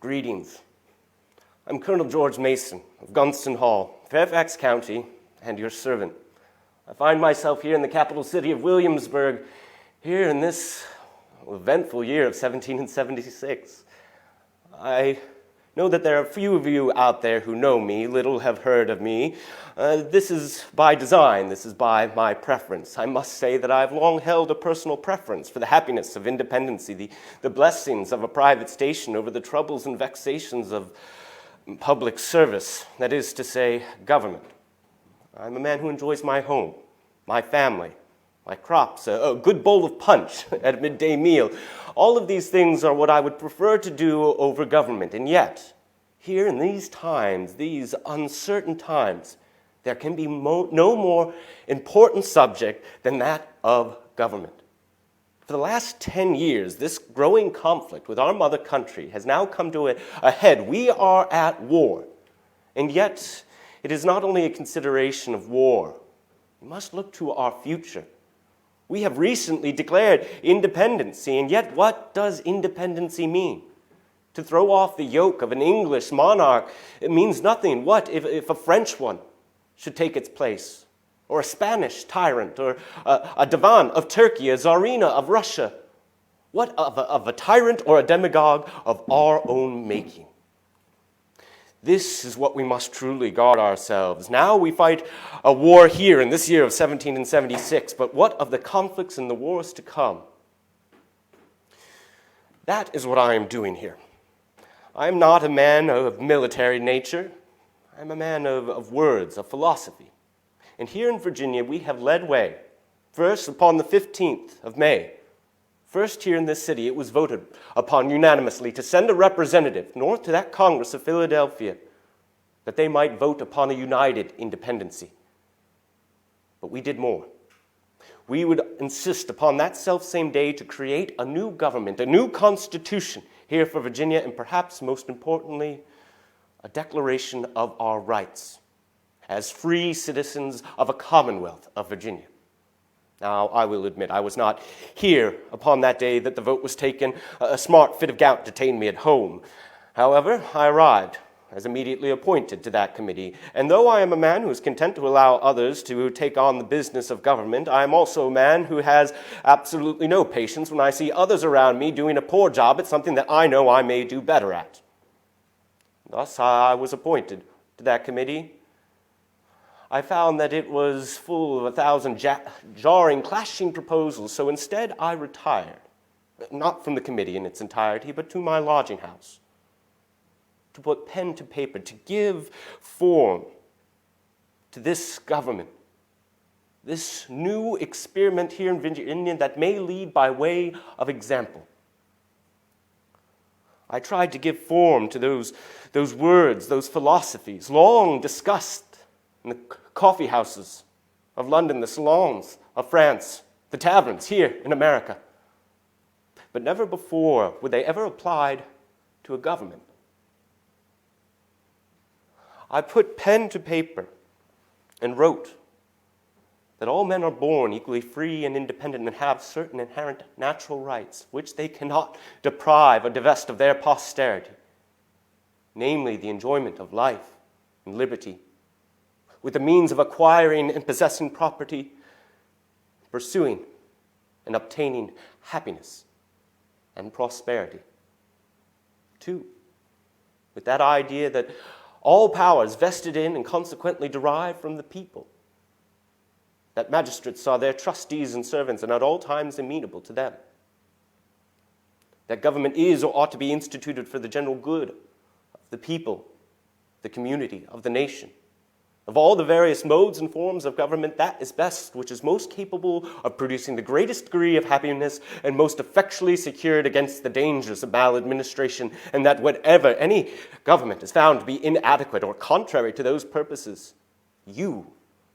Greetings. I'm Colonel George Mason of Gunston Hall, Fairfax County, and your servant. I find myself here in the capital city of Williamsburg, here in this eventful year of 1776. I know that there are few of you out there who know me, little have heard of me. This is by design, this is by my preference. I must say that I've long held a personal preference for the happiness of independency, the blessings of a private station over the troubles and vexations of public service, that is to say, government. I'm a man who enjoys my home, my family, my crops, a good bowl of punch at a midday meal. All of these things are what I would prefer to do over government. And yet, here in these times, these uncertain times, there can be no more important subject than that of government. For the last 10 years, this growing conflict with our mother country has now come to a head. We are at war. And yet, it is not only a consideration of war. We must look to our future. We have recently declared independency, and yet what does independency mean? To throw off the yoke of an English monarch, it means nothing. What if a French one should take its place? Or a Spanish tyrant, or a Divan of Turkey, a Tsarina of Russia? What of a tyrant or a demagogue of our own making? This is what we must truly guard ourselves. Now we fight a war here in this year of 1776, but what of the conflicts and the wars to come? That is what I am doing here. I am not a man of military nature. I am a man of words, of philosophy. And here in Virginia, we have led way. First, upon the 15th of May, first here in this city, it was voted upon unanimously to send a representative north to that Congress of Philadelphia that they might vote upon a united independency. But we did more. We would insist upon that selfsame day to create a new government, a new constitution here for Virginia, and perhaps most importantly, a declaration of our rights as free citizens of a Commonwealth of Virginia. Now, I will admit, I was not here upon that day that the vote was taken. A smart fit of gout detained me at home. However, I arrived as immediately appointed to that committee. And though I am a man who is content to allow others to take on the business of government, I am also a man who has absolutely no patience when I see others around me doing a poor job at something that I know I may do better at. Thus, I was appointed to that committee. I found that it was full of 1,000 jarring, clashing proposals, so instead I retired, not from the committee in its entirety, but to my lodging house, to put pen to paper, to give form to this government, this new experiment here in Virginia that may lead by way of example. I tried to give form to those words, those philosophies, long discussed in the coffee houses of London, the salons of France, the taverns here in America. But never before were they ever applied to a government. I put pen to paper and wrote that all men are born equally free and independent and have certain inherent natural rights which they cannot deprive or divest of their posterity, namely the enjoyment of life and liberty, with the means of acquiring and possessing property, pursuing and obtaining happiness and prosperity. 2, with that idea that all powers vested in and consequently derived from the people, that magistrates are their trustees and servants and at all times amenable to them, that government is or ought to be instituted for the general good of the people, the community, of the nation. Of all the various modes and forms of government, that is best, which is most capable of producing the greatest degree of happiness and most effectually secured against the dangers of maladministration, and that whatever any government is found to be inadequate or contrary to those purposes, you,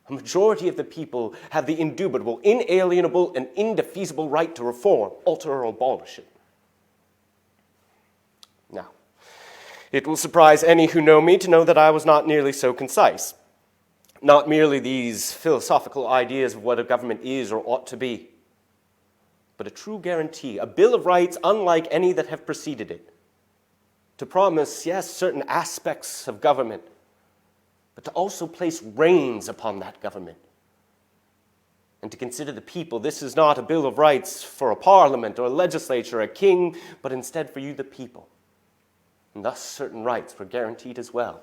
a majority of the people, have the indubitable, inalienable, and indefeasible right to reform, alter, or abolish it. Now, it will surprise any who know me to know that I was not nearly so concise. Not merely these philosophical ideas of what a government is or ought to be, but a true guarantee, a Bill of Rights unlike any that have preceded it, to promise, yes, certain aspects of government, but to also place reins upon that government. And to consider the people. This is not a Bill of Rights for a parliament or a legislature or a king, but instead for you, the people. And thus certain rights were guaranteed as well.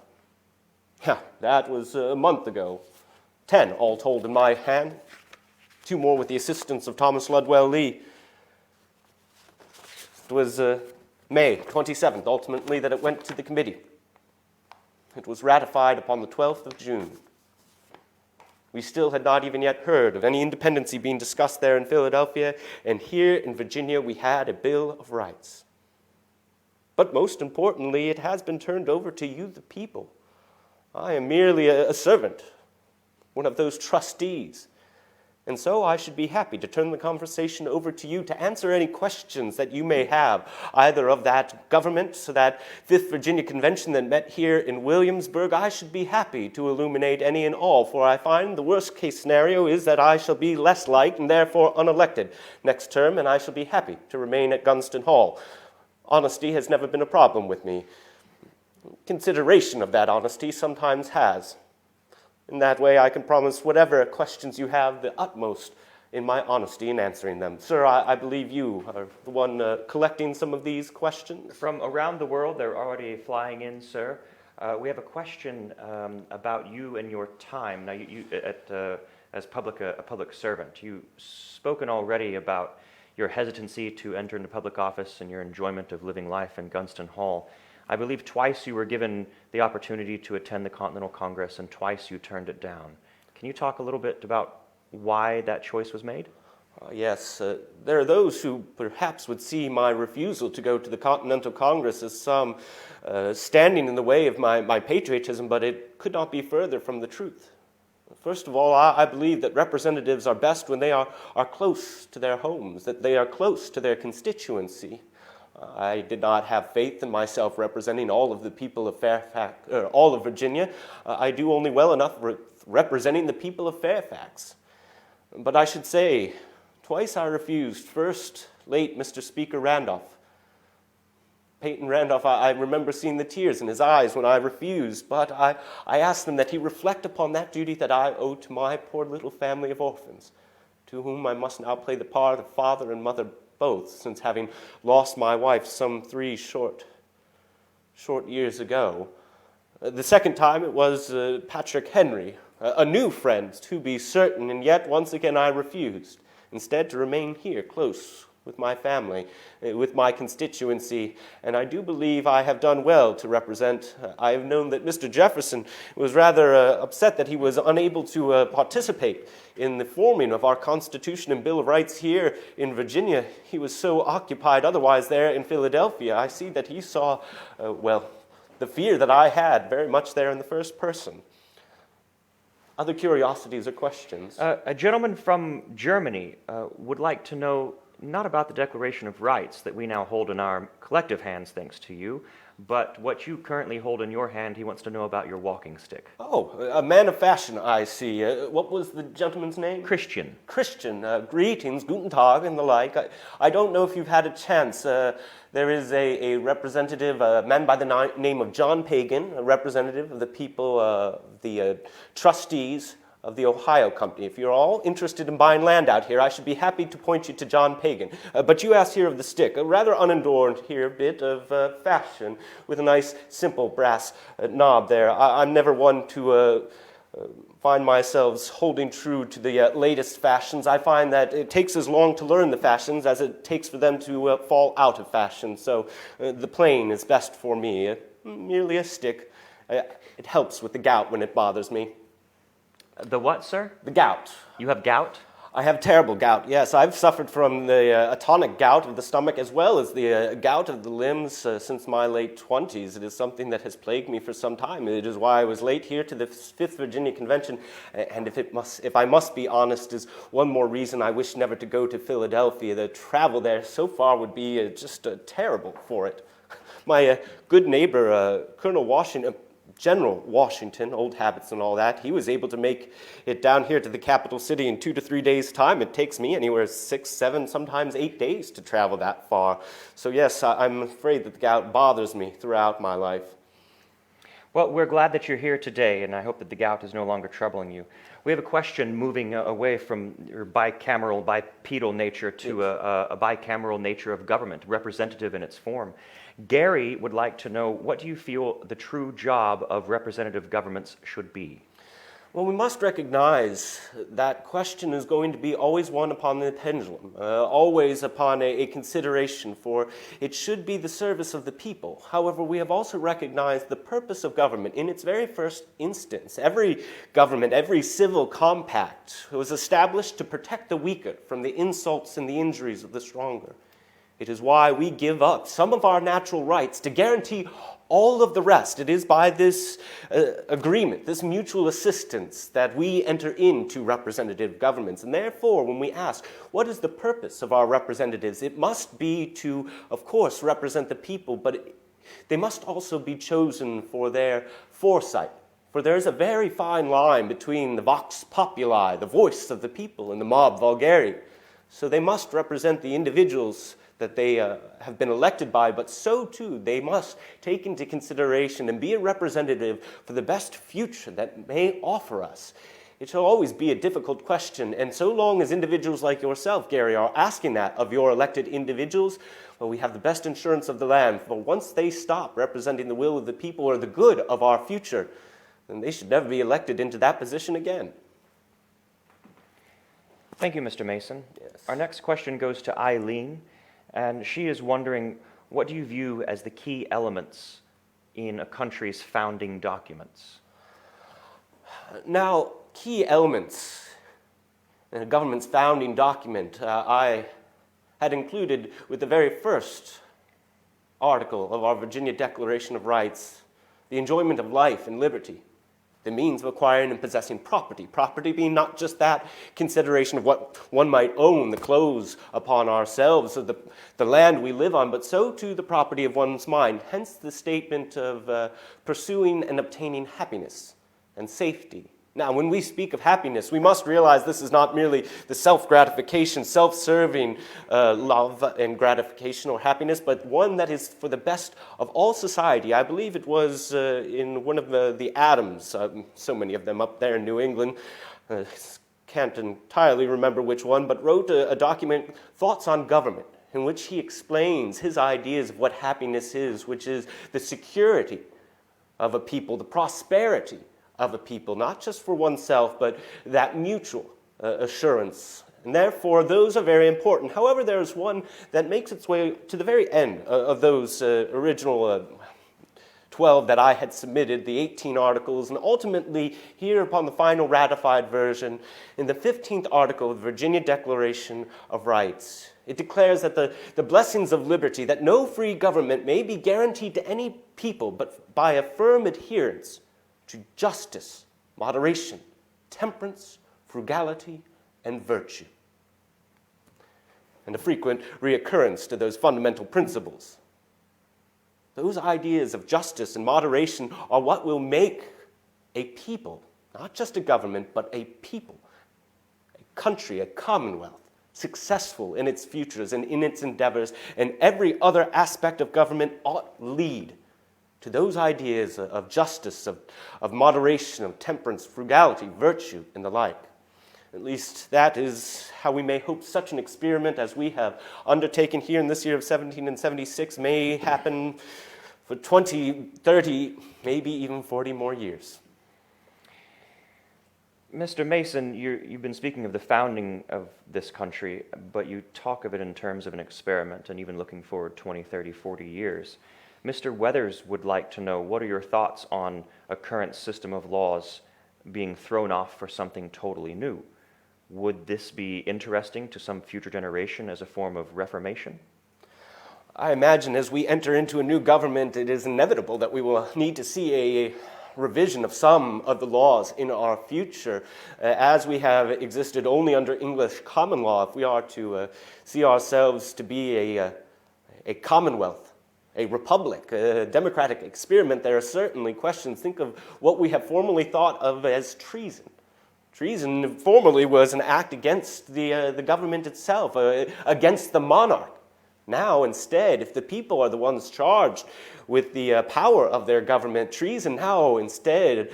Yeah, that was a month ago. 10 all told in my hand. 2 more with the assistance of Thomas Ludwell Lee. It was May 27th, ultimately, that it went to the committee. It was ratified upon the 12th of June. We still had not even yet heard of any independency being discussed there in Philadelphia, and here in Virginia we had a Bill of Rights. But most importantly, it has been turned over to you, the people. I am merely a servant, one of those trustees. And so I should be happy to turn the conversation over to you to answer any questions that you may have, either of that government, so that 5th Virginia Convention that met here in Williamsburg. I should be happy to illuminate any and all, for I find the worst case scenario is that I shall be less liked and therefore unelected next term, and I shall be happy to remain at Gunston Hall. Honesty has never been a problem with me. Consideration of that honesty sometimes has. In that way, I can promise whatever questions you have, the utmost in my honesty in answering them. Sir, I believe you are the one collecting some of these questions. From around the world, they're already flying in, sir. We have a question about you and your time. Now, as a public servant, you've spoken already about your hesitancy to enter into public office and your enjoyment of living life in Gunston Hall. I believe twice you were given the opportunity to attend the Continental Congress, and twice you turned it down. Can you talk a little bit about why that choice was made? Yes, there are those who perhaps would see my refusal to go to the Continental Congress as some standing in the way of my patriotism, but it could not be further from the truth. First of all, I believe that representatives are best when they are close to their homes, that they are close to their constituency. I did not have faith in myself representing all of the people of Fairfax, or all of Virginia. I do only well enough representing the people of Fairfax. But I should say, twice I refused. First, late Mr. Speaker Randolph. Peyton Randolph, I remember seeing the tears in his eyes when I refused, but I asked him that he reflect upon that duty that I owe to my poor little family of orphans, to whom I must now play the part of father and mother both, since having lost my wife some 3 short years ago. The second time it was Patrick Henry, a new friend to be certain, and yet once again I refused, instead to remain here close with my family, with my constituency, and I do believe I have done well to represent. I have known that Mr. Jefferson was rather upset that he was unable to participate in the forming of our Constitution and Bill of Rights here in Virginia. He was so occupied otherwise there in Philadelphia. I see that he saw, the fear that I had very much there in the first person. Other curiosities or questions? A gentleman from Germany would like to know not about the Declaration of Rights that we now hold in our collective hands thanks to you, but what you currently hold in your hand. He wants to know about your walking stick. Oh, a man of fashion, I see. What was the gentleman's name? Christian. Christian. Greetings, guten Tag, and the like. I don't know if you've had a chance. There is a representative, a man by the name of John Pagan, a representative of the people, the trustees of the Ohio Company. If you're all interested in buying land out here, I should be happy to point you to John Pagan. But you asked here of the stick, a rather unadorned here bit of fashion with a nice simple brass knob there. I'm never one to find myself holding true to the latest fashions. I find that it takes as long to learn the fashions as it takes for them to fall out of fashion. So the plain is best for me, merely a stick. It helps with the gout when it bothers me. The what, sir? The gout. You have gout? I have terrible gout, yes. I've suffered from the atonic gout of the stomach as well as the gout of the limbs since my late 20s. It is something that has plagued me for some time. It is why I was late here to the 5th Virginia Convention. And if I must be honest, is one more reason I wish never to go to Philadelphia. The travel there so far would be just terrible for it. My good neighbor, Colonel Washington, General Washington, old habits and all that, he was able to make it down here to the capital city in 2 to 3 days' time. It takes me anywhere 6, 7, sometimes 8 days to travel that far. So yes, I'm afraid that the gout bothers me throughout my life. Well, we're glad that you're here today, and I hope that the gout is no longer troubling you. We have a question moving away from your bicameral, bipedal nature to a bicameral nature of government, representative in its form. Gary would like to know, what do you feel the true job of representative governments should be? Well, we must recognize that question is going to be always one upon the pendulum, always upon a consideration, for it should be the service of the people. However, we have also recognized the purpose of government in its very first instance. Every government, every civil compact was established to protect the weaker from the insults and the injuries of the stronger. It is why we give up some of our natural rights to guarantee all of the rest. It is by this agreement, this mutual assistance, that we enter into representative governments. And therefore, when we ask, what is the purpose of our representatives? It must be to, of course, represent the people, but they must also be chosen for their foresight. For there is a very fine line between the vox populi, the voice of the people, and the mob vulgare. So they must represent the individuals that they have been elected by, but so too they must take into consideration and be a representative for the best future that may offer us. It shall always be a difficult question, and so long as individuals like yourself, Gary, are asking that of your elected individuals, well, we have the best insurance of the land. For once they stop representing the will of the people or the good of our future, then they should never be elected into that position again. Thank you, Mr. Mason. Yes. Our next question goes to Eileen, and she is wondering, what do you view as the key elements in a country's founding documents? Now, key elements in a government's founding document, I had included with the very first article of our Virginia Declaration of Rights, the enjoyment of life and liberty, the means of acquiring and possessing property. Property being not just that consideration of what one might own, the clothes upon ourselves, or the land we live on, but so too the property of one's mind. Hence the statement of pursuing and obtaining happiness and safety. Now, when we speak of happiness, we must realize this is not merely the self-gratification, self-serving love and gratification or happiness, but one that is for the best of all society. I believe it was in one of the Adams, so many of them up there in New England, can't entirely remember which one, but wrote a document, Thoughts on Government, in which he explains his ideas of what happiness is, which is the security of a people, the prosperity of a people, not just for oneself, but that mutual assurance. And therefore, those are very important. However, there's one that makes its way to the very end of those original 12 that I had submitted, the 18 articles, and ultimately here upon the final ratified version, in the 15th article of the Virginia Declaration of Rights. It declares that the blessings of liberty, that no free government may be guaranteed to any people, but by a firm adherence to justice, moderation, temperance, frugality, and virtue. And a frequent reoccurrence to those fundamental principles. Those ideas of justice and moderation are what will make a people, not just a government, but a people, a country, a commonwealth, successful in its futures and in its endeavors, and every other aspect of government ought lead to those ideas of justice, of moderation, of temperance, frugality, virtue, and the like. At least that is how we may hope such an experiment as we have undertaken here in this year of 1776 may happen for 20, 30, maybe even 40 more years. Mr. Mason, you've been speaking of the founding of this country, but you talk of it in terms of an experiment and even looking forward 20, 30, 40 years. Mr. Weathers would like to know, what are your thoughts on a current system of laws being thrown off for something totally new? Would this be interesting to some future generation as a form of reformation? I imagine as we enter into a new government, it is inevitable that we will need to see a revision of some of the laws in our future, as we have existed only under English common law. If we are to see ourselves to be a commonwealth, a republic, a democratic experiment, there are certainly questions. Think of what we have formerly thought of as treason. Treason formerly was an act against the government itself, against the monarch. Now, instead, if the people are the ones charged with the power of their government, treason now instead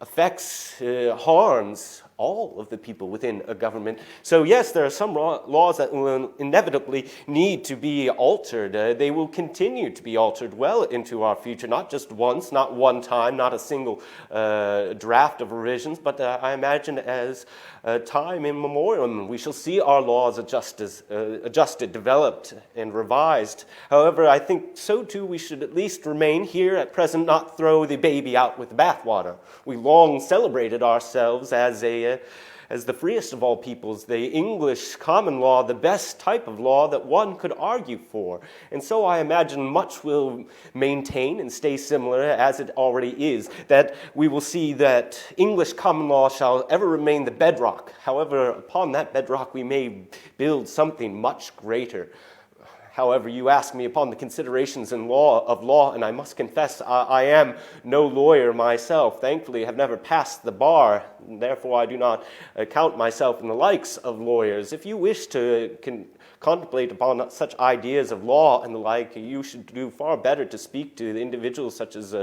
affects, harms all of the people within a government. So yes, there are some laws that will inevitably need to be altered. They will continue to be altered well into our future, not just once, not one time, not a single draft of revisions, but I imagine as time immemorial, we shall see our laws adjusted, developed, and revised. However, I think so too we should at least remain here at present, not throw the baby out with the bathwater. We long celebrated ourselves as the freest of all peoples, the English common law, the best type of law that one could argue for. And so I imagine much will maintain and stay similar as it already is, that we will see that English common law shall ever remain the bedrock. However, upon that bedrock we may build something much greater. However, you ask me upon the considerations of law, and I must confess I am no lawyer myself. Thankfully, I have never passed the bar, and therefore I do not count myself in the likes of lawyers. If you wish to contemplate upon such ideas of law and the like, you should do far better to speak to individuals such as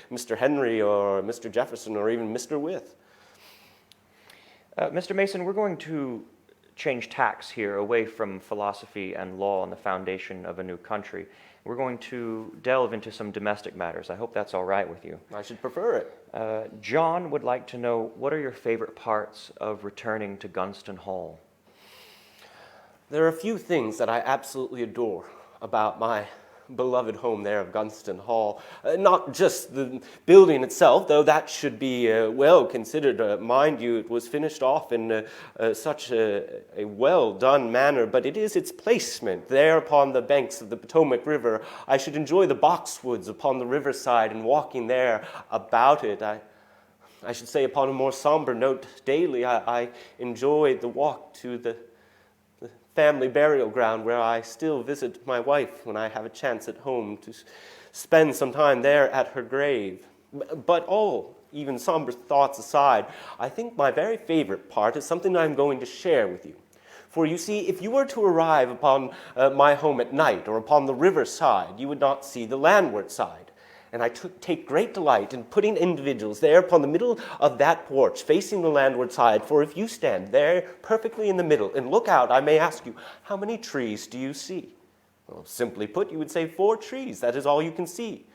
Mr. Henry or Mr. Jefferson or even Mr. Wythe. Mr. Mason, we're going to change tacks here away from philosophy and law and the foundation of a new country. We're going to delve into some domestic matters. I hope that's all right with you. I should prefer it. John would like to know, what are your favorite parts of returning to Gunston Hall? There are a few things that I absolutely adore about my beloved home there of Gunston Hall. Not just the building itself, though that should be well considered. Mind you, it was finished off in such a well-done manner, but it is its placement there upon the banks of the Potomac River. I should enjoy the boxwoods upon the riverside and walking there about it. I should say upon a more somber note daily, I enjoyed the walk to the family burial ground where I still visit my wife when I have a chance at home to spend some time there at her grave. But all, even somber thoughts aside, I think my very favorite part is something I'm going to share with you. For you see, if you were to arrive upon my home at night or upon the riverside, you would not see the landward side. And I take great delight in putting individuals there upon the middle of that porch, facing the landward side. For if you stand there perfectly in the middle and look out, I may ask you, how many trees do you see? Well, simply put, you would say 4 trees. That is all you can see.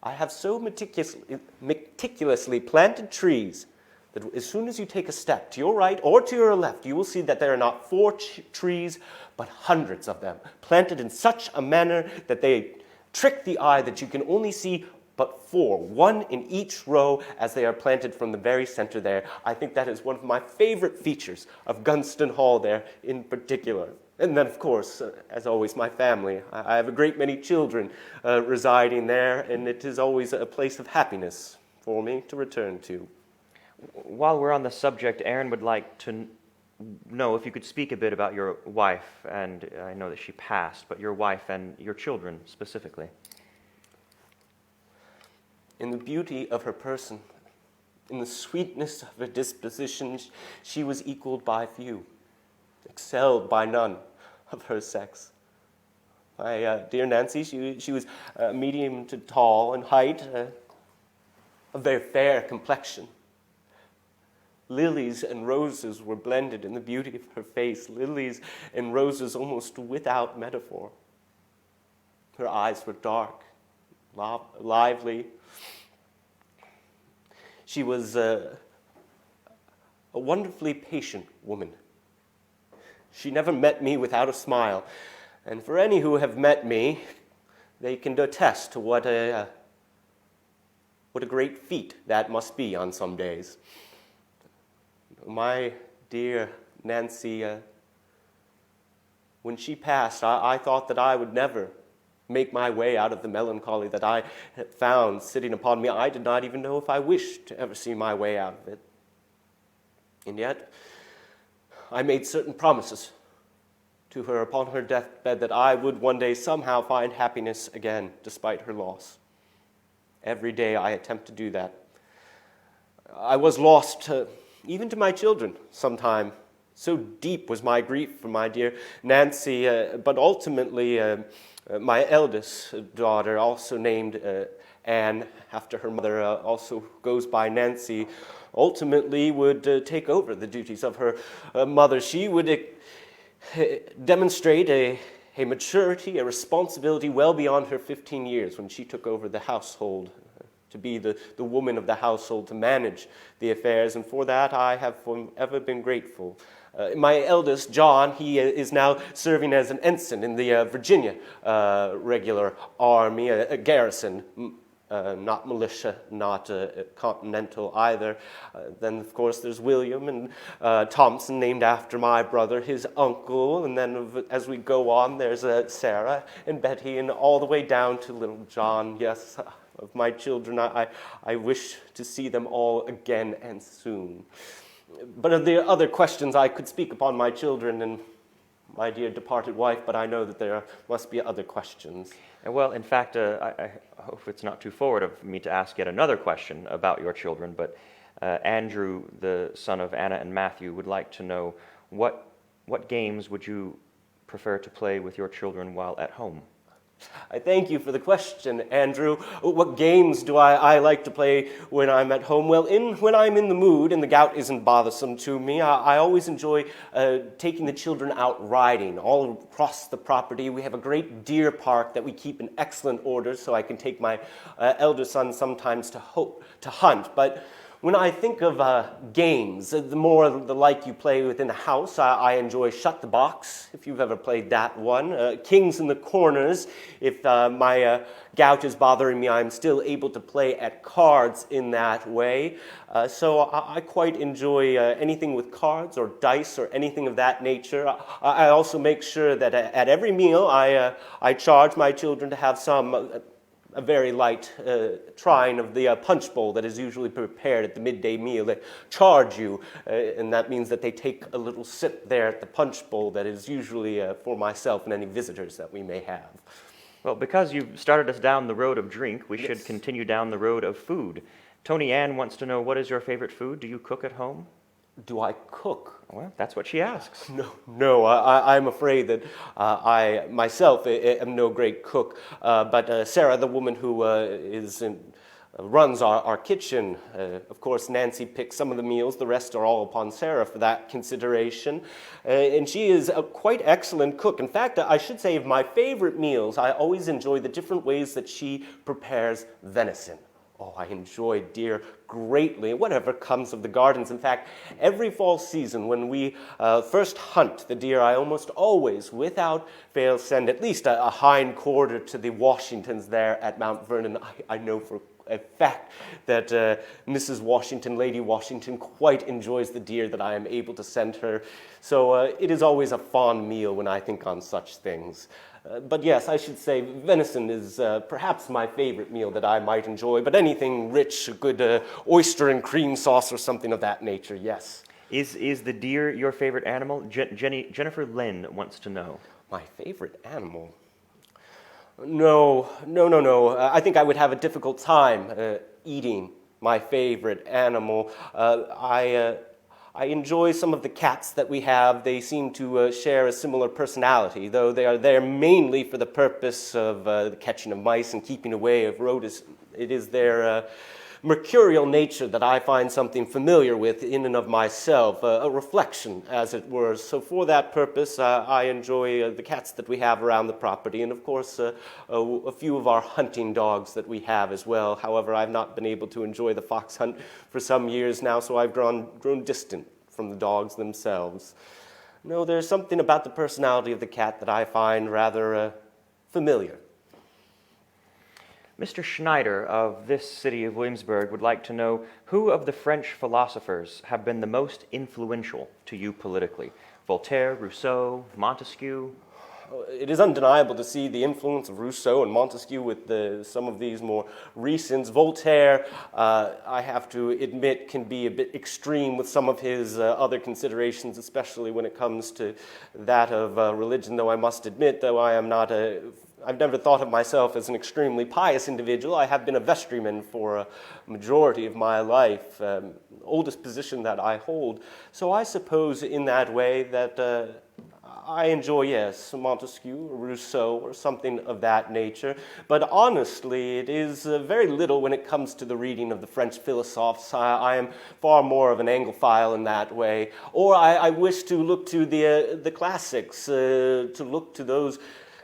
I have so meticulously planted trees that as soon as you take a step to your right or to your left, you will see that there are not 4 trees, but hundreds of them, planted in such a manner that they trick the eye that you can only see but 4, 1 in each row as they are planted from the very center there. I think that is one of my favorite features of Gunston Hall there in particular. And then, of course, as always, my family. I have a great many children residing there, and it is always a place of happiness for me to return to. While we're on the subject, Aaron would like to know if you could speak a bit about your wife, and I know that she passed, but your wife and your children specifically. In the beauty of her person, in the sweetness of her disposition, she was equaled by few, excelled by none of her sex. My dear Nancy, she was medium to tall in height, a very fair complexion. Lilies and roses were blended in the beauty of her face, lilies and roses almost without metaphor. Her eyes were dark, lively. She was a wonderfully patient woman. She never met me without a smile, and for any who have met me, they can attest to what a great feat that must be on some days. My dear Nancy, when she passed, I thought that I would never make my way out of the melancholy that I had found sitting upon me. I did not even know if I wished to ever see my way out of it. And yet, I made certain promises to her upon her deathbed that I would one day somehow find happiness again, despite her loss. Every day I attempt to do that. I was lost even to my children sometime. So deep was my grief for my dear Nancy, but ultimately my eldest daughter, also named Anne, after her mother, also goes by Nancy, ultimately would take over the duties of her mother. She would demonstrate a maturity, a responsibility well beyond her 15 years when she took over the household, to be the woman of the household, to manage the affairs, and for that I have forever been grateful. My eldest, John, he is now serving as an ensign in the Virginia regular army, a garrison, not militia, not continental either. Then, of course, there's William and Thompson, named after my brother, his uncle. And then as we go on, there's Sarah and Betty, and all the way down to little John. Yes, of my children, I wish to see them all again and soon. But of the other questions, I could speak upon my children and my dear departed wife, but I know that there must be other questions. Well, in fact, I hope it's not too forward of me to ask yet another question about your children, but Andrew, the son of Anna and Matthew, would like to know what games would you prefer to play with your children while at home? I thank you for the question, Andrew. What games do I like to play when I'm at home? Well, when I'm in the mood and the gout isn't bothersome to me, I always enjoy taking the children out riding all across the property. We have a great deer park that we keep in excellent order, so I can take my elder son sometimes to hunt. But when I think of games, the more the like you play within the house, I enjoy Shut the Box, if you've ever played that one. Kings in the Corners, if my gout is bothering me, I'm still able to play at cards in that way. So I quite enjoy anything with cards or dice or anything of that nature. I also make sure that at every meal I charge my children to have a very light trying of the punch bowl that is usually prepared at the midday meal. They charge you, and that means that they take a little sip there at the punch bowl that is usually for myself and any visitors that we may have. Well, because you've started us down the road of drink, we should continue down the road of food. Tony Ann wants to know, what is your favorite food? Do you cook at home? Do I cook? Well, that's what she asks. No, I'm afraid that I myself am no great cook. But Sarah, the woman who runs our kitchen, of course, Nancy picks some of the meals. The rest are all upon Sarah for that consideration. And she is a quite excellent cook. In fact, I should say of my favorite meals, I always enjoy the different ways that she prepares venison. Oh, I enjoy deer greatly, whatever comes of the gardens. In fact, every fall season when we first hunt the deer, I almost always, without fail, send at least a hind quarter to the Washingtons there at Mount Vernon. I know for a fact that Mrs. Washington, Lady Washington, quite enjoys the deer that I am able to send her. So it is always a fond meal when I think on such things. But yes, I should say venison is perhaps my favorite meal that I might enjoy, but anything rich, a good oyster and cream sauce or something of that nature, yes. Is the deer your favorite animal? Jennifer Lynn wants to know. My favorite animal? No. I think I would have a difficult time eating my favorite animal. I enjoy some of the cats that we have. They seem to share a similar personality, though they are there mainly for the purpose of the catching of mice and keeping away of rodents. It is their mercurial nature that I find something familiar with in and of myself, a reflection, as it were. So for that purpose, I enjoy the cats that we have around the property, and of course a few of our hunting dogs that we have as well. However, I've not been able to enjoy the fox hunt for some years now, so I've grown distant from the dogs themselves. No, there's something about the personality of the cat that I find rather familiar. Mr. Schneider of this city of Williamsburg would like to know, who of the French philosophers have been the most influential to you politically? Voltaire, Rousseau, Montesquieu? it is undeniable to see the influence of Rousseau and Montesquieu with some of these more recents. Voltaire, I have to admit, can be a bit extreme with some of his other considerations, especially when it comes to that of religion, though I must admit, though I am not I've never thought of myself as an extremely pious individual. I have been a vestryman for a majority of my life, oldest position that I hold. So I suppose in that way that I enjoy, yes, Montesquieu or Rousseau or something of that nature. But honestly, it is very little when it comes to the reading of the French philosophes. I am far more of an Anglophile in that way. Or I wish to look to the classics, to look to those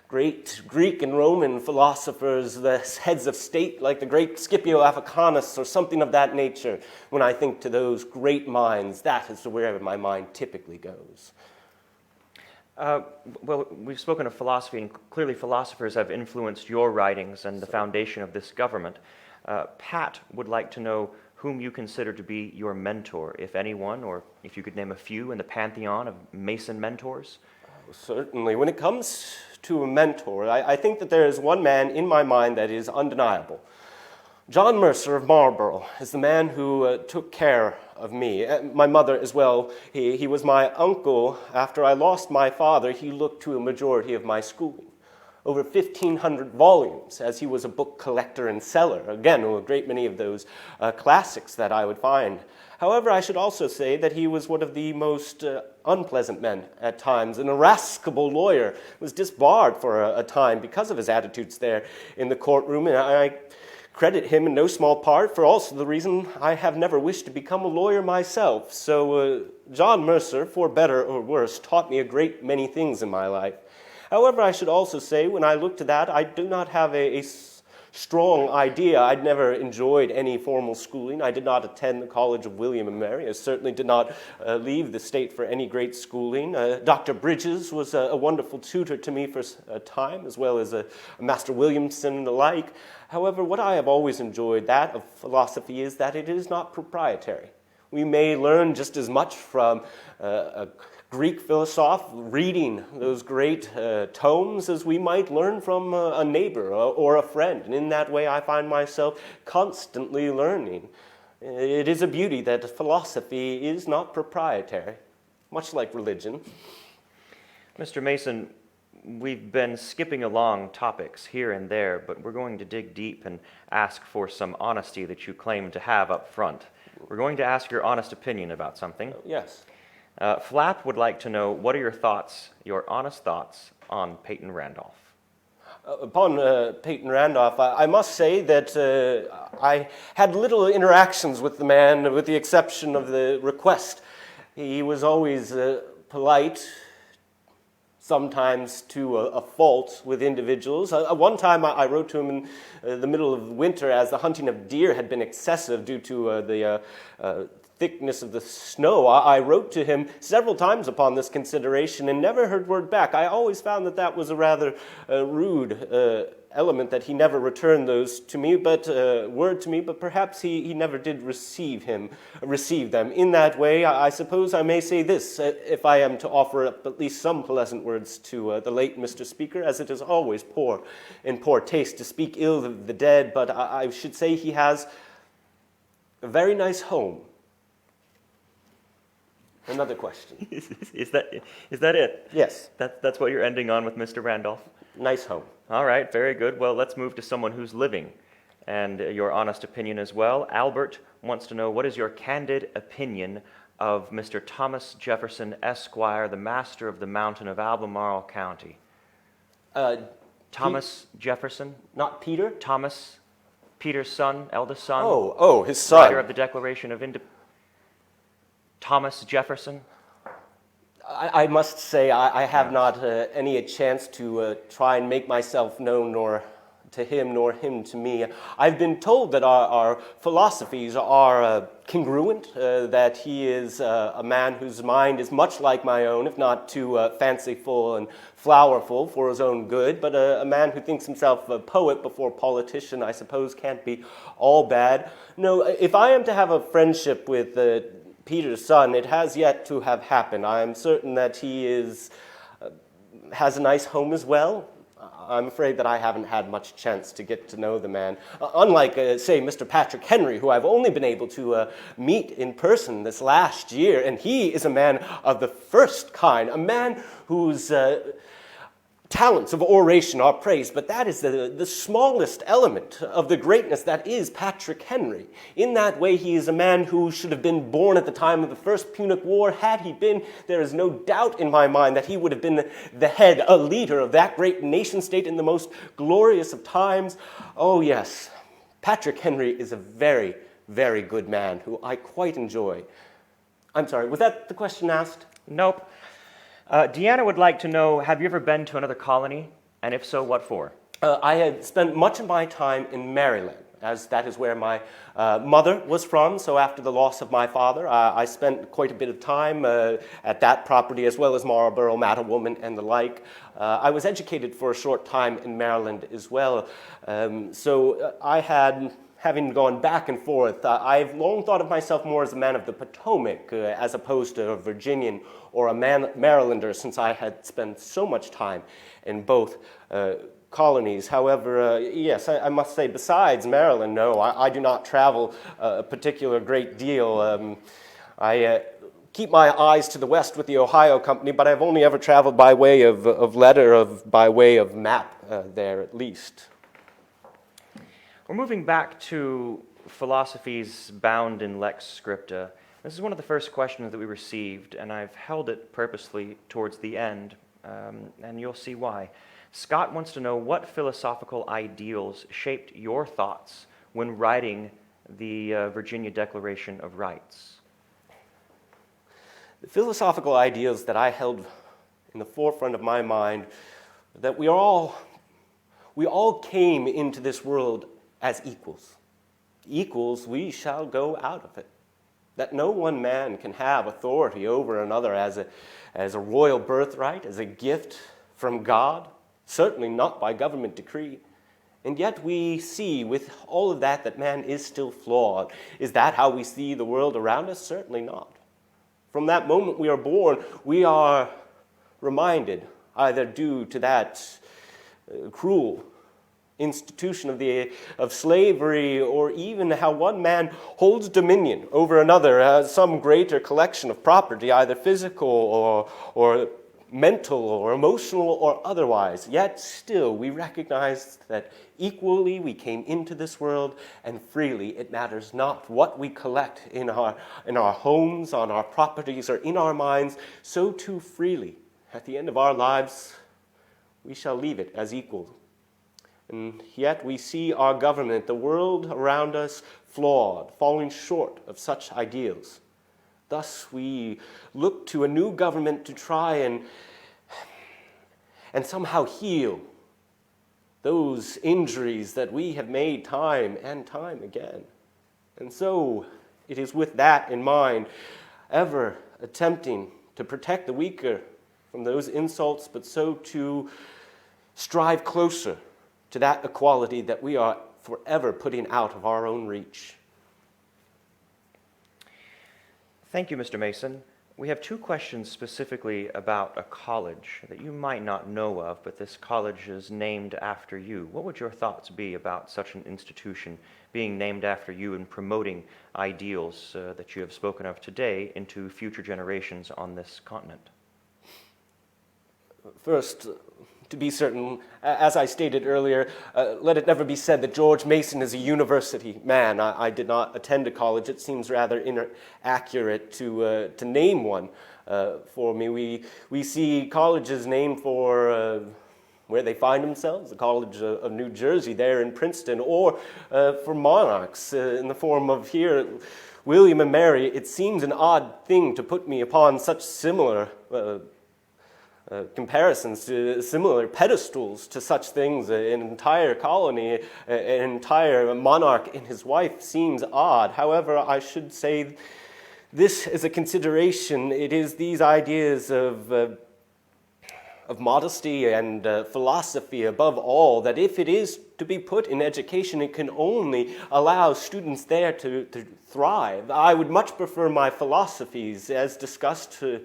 great Greek and Roman philosophers, the heads of state like the great Scipio Africanus or something of that nature. When I think to those great minds, that is where my mind typically goes. Well, we've spoken of philosophy, and clearly philosophers have influenced your writings and the foundation of this government. Pat would like to know whom you consider to be your mentor, if anyone, or if you could name a few in the pantheon of Mason mentors. Certainly. When it comes to a mentor, I think that there is one man in my mind that is undeniable. John Mercer of Marlborough is the man who took care of me, my mother as well. He was my uncle. After I lost my father, he looked to a majority of my schooling. Over 1,500 volumes, as he was a book collector and seller. Again, a great many of those classics that I would find. However, I should also say that he was one of the most unpleasant men at times. An irascible lawyer, was disbarred for a time because of his attitudes there in the courtroom, and I credit him in no small part for also the reason I have never wished to become a lawyer myself. So John Mercer, for better or worse, taught me a great many things in my life. However, I should also say, when I look to that, I do not have a strong idea. I'd never enjoyed any formal schooling. I did not attend the College of William and Mary. I certainly did not leave the state for any great schooling. Dr. Bridges was a wonderful tutor to me for a time, as well as Master Williamson and the like. However, what I have always enjoyed that of philosophy is that it is not proprietary. We may learn just as much from a Greek philosopher reading those great tomes as we might learn from a neighbor or a friend. And in that way, I find myself constantly learning. It is a beauty that philosophy is not proprietary, much like religion. Mr. Mason, we've been skipping along topics here and there, but we're going to dig deep and ask for some honesty that you claim to have up front. We're going to ask your honest opinion about something. Yes. Flap would like to know, what are your thoughts, your honest thoughts, on Peyton Randolph? Upon Peyton Randolph, I must say that I had little interactions with the man, with the exception of the request. He was always polite, sometimes to a fault with individuals. One time I wrote to him in the middle of winter as the hunting of deer had been excessive due to the thickness of the snow. I wrote to him several times upon this consideration and never heard word back. I always found that that was a rather rude element, that he never returned those to me, but word to me, but perhaps he never did receive them. In that way, I suppose I may say this, if I am to offer up at least some pleasant words to the late Mr. Speaker, as it is always in poor taste to speak ill of the dead, but I should say he has a very nice home. Another question. Is that it? Yes. That's what you're ending on with Mr. Randolph? Nice home. All right, very good. Well, let's move to someone who's living, and your honest opinion as well. Albert wants to know, what is your candid opinion of Mr. Thomas Jefferson, Esquire, the master of the mountain of Albemarle County? Thomas Jefferson? Not Peter? Thomas, Peter's son, eldest son? Oh, his son. Writer of the Declaration of Independence. Thomas Jefferson? I must say I have not any chance to try and make myself known, nor to him nor him to me. I've been told that our philosophies are congruent, that he is a man whose mind is much like my own, if not too fanciful and flowerful for his own good, but a man who thinks himself a poet before politician, I suppose, can't be all bad. No, if I am to have a friendship with Peter's son, it has yet to have happened. I am certain that he is has a nice home as well. I'm afraid that I haven't had much chance to get to know the man. Unlike, say, Mr. Patrick Henry, who I've only been able to meet in person this last year, and he is a man of the first kind, a man whose talents of oration are praised, but that is the smallest element of the greatness that is Patrick Henry. In that way, he is a man who should have been born at the time of the First Punic War. Had he been, there is no doubt in my mind that he would have been the head, a leader of that great nation-state in the most glorious of times. Oh yes, Patrick Henry is a very, very good man who I quite enjoy. I'm sorry, was that the question asked? Nope. Deanna would like to know, have you ever been to another colony? And if so, what for? I had spent much of my time in Maryland, as that is where my mother was from. So after the loss of my father, I spent quite a bit of time at that property, as well as Marlborough, Mattawoman, and the like. I was educated for a short time in Maryland as well. So I had, having gone back and forth, I've long thought of myself more as a man of the Potomac, as opposed to a Virginian or a Marylander, since I had spent so much time in both colonies. However, yes, I must say, besides Maryland, no, I do not travel a particular great deal. I keep my eyes to the west with the Ohio Company, but I've only ever traveled by way of letter, by way of map there at least. We're moving back to philosophies bound in lex scripta. This is one of the first questions that we received, and I've held it purposely towards the end, and you'll see why. Scott wants to know what philosophical ideals shaped your thoughts when writing the Virginia Declaration of Rights. The philosophical ideals that I held in the forefront of my mind, that we all came into this world as equals. Equals, we shall go out of it. That no one man can have authority over another as a royal birthright, as a gift from God, certainly not by government decree. And yet we see with all of that man is still flawed. Is that how we see the world around us? Certainly not. From that moment we are born, we are reminded, either due to that cruel institution of slavery, or even how one man holds dominion over another as some greater collection of property, either physical or mental or emotional or otherwise. Yet still we recognize that equally we came into this world, and freely. It matters not what we collect in our homes, on our properties, or in our minds, so too freely at the end of our lives we shall leave it as equal. And yet we see our government, the world around us, flawed, falling short of such ideals. Thus we look to a new government to try and somehow heal those injuries that we have made time and time again. And so it is with that in mind, ever attempting to protect the weaker from those insults, but so to strive closer to that equality that we are forever putting out of our own reach. Thank you, Mr. Mason. We have two questions specifically about a college that you might not know of, but this college is named after you. What would your thoughts be about such an institution being named after you and promoting ideals that you have spoken of today into future generations on this continent? First, to be certain, as I stated earlier, let it never be said that George Mason is a university man. I did not attend a college. It seems rather inaccurate to name one for me. We see colleges named for where they find themselves, the College of New Jersey there in Princeton, or for monarchs in the form of here, William and Mary. It seems an odd thing to put me upon such similar comparisons, to similar pedestals to such things. An entire colony, an entire monarch and his wife seems odd. However, I should say this is a consideration. It is these ideas of modesty and philosophy above all, that if it is to be put in education, it can only allow students there to thrive. I would much prefer my philosophies, as discussed, to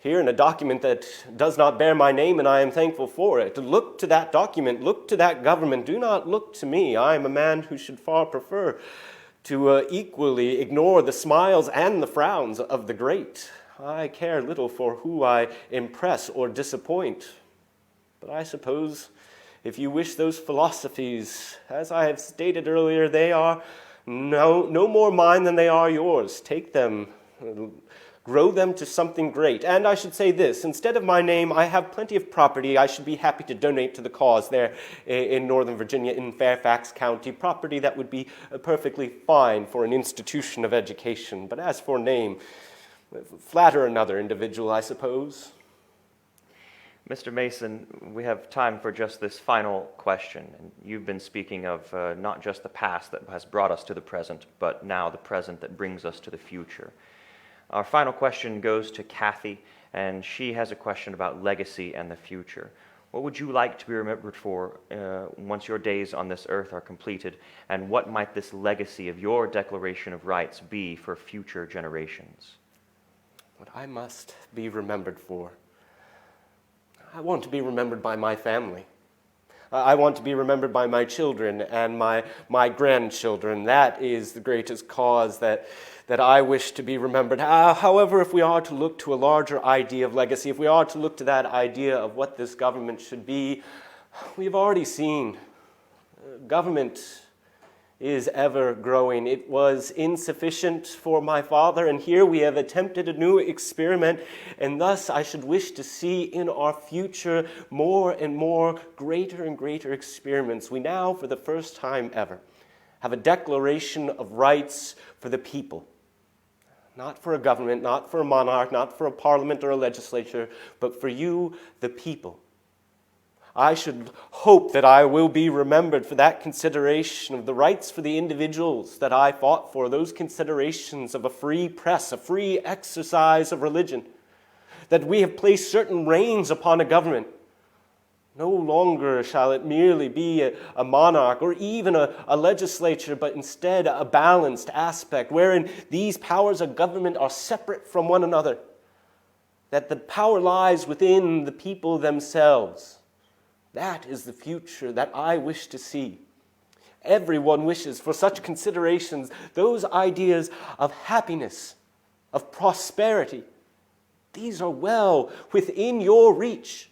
here in a document that does not bear my name, and I am thankful for it. Look to that document, look to that government. Do not look to me. I am a man who should far prefer to equally ignore the smiles and the frowns of the great. I care little for who I impress or disappoint. But I suppose if you wish those philosophies, as I have stated earlier, they are no more mine than they are yours. Take them, grow them to something great. And I should say this, instead of my name, I have plenty of property I should be happy to donate to the cause there in Northern Virginia, in Fairfax County, property that would be perfectly fine for an institution of education. But as for name, flatter another individual, I suppose. Mr. Mason, we have time for just this final question. And you've been speaking of not just the past that has brought us to the present, but now the present that brings us to the future. Our final question goes to Kathy, and she has a question about legacy and the future. What would you like to be remembered for once your days on this earth are completed, and what might this legacy of your Declaration of Rights be for future generations? What I must be remembered for? I want to be remembered by my family. I want to be remembered by my children and my grandchildren. That is the greatest cause that I wish to be remembered. However, if we are to look to a larger idea of legacy, if we are to look to that idea of what this government should be, we've already seen government is ever growing. It was insufficient for my father, and here we have attempted a new experiment, and thus I should wish to see in our future more and more greater and greater experiments. We now, for the first time ever, have a Declaration of Rights for the people. Not for a government, not for a monarch, not for a parliament or a legislature, but for you, the people. I should hope that I will be remembered for that consideration of the rights for the individuals that I fought for, those considerations of a free press, a free exercise of religion, that we have placed certain reins upon a government. No longer shall it merely be a monarch or even a legislature, but instead a balanced aspect wherein these powers of government are separate from one another, that the power lies within the people themselves. That is the future that I wish to see. Everyone wishes for such considerations, those ideas of happiness, of prosperity. These are well within your reach.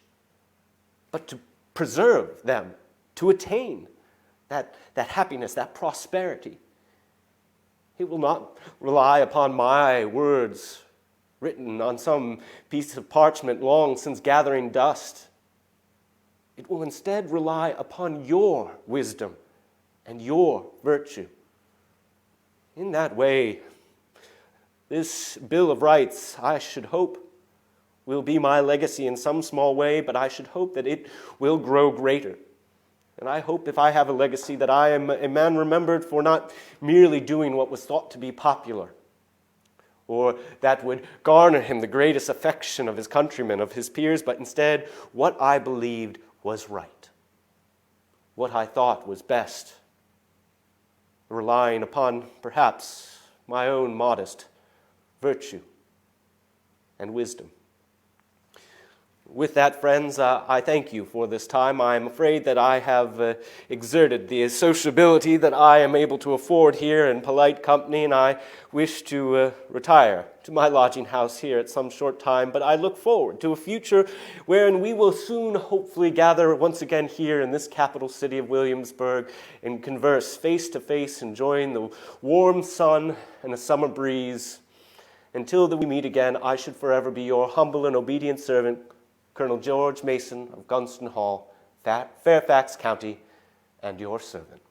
But to preserve them, to attain that happiness, that prosperity, it will not rely upon my words written on some piece of parchment long since gathering dust. It will instead rely upon your wisdom and your virtue. In that way, this Bill of Rights, I should hope, will be my legacy in some small way, but I should hope that it will grow greater. And I hope if I have a legacy that I am a man remembered for not merely doing what was thought to be popular, or that would garner him the greatest affection of his countrymen, of his peers, but instead what I believed was right, what I thought was best, relying upon perhaps my own modest virtue and wisdom. With that, friends, I thank you for this time. I am afraid that I have exerted the sociability that I am able to afford here in polite company, and I wish to retire to my lodging house here at some short time. But I look forward to a future wherein we will soon hopefully gather once again here in this capital city of Williamsburg and converse face to face, enjoying the warm sun and the summer breeze. Until we meet again, I should forever be your humble and obedient servant, Colonel George Mason of Gunston Hall, Fairfax County, and your servant.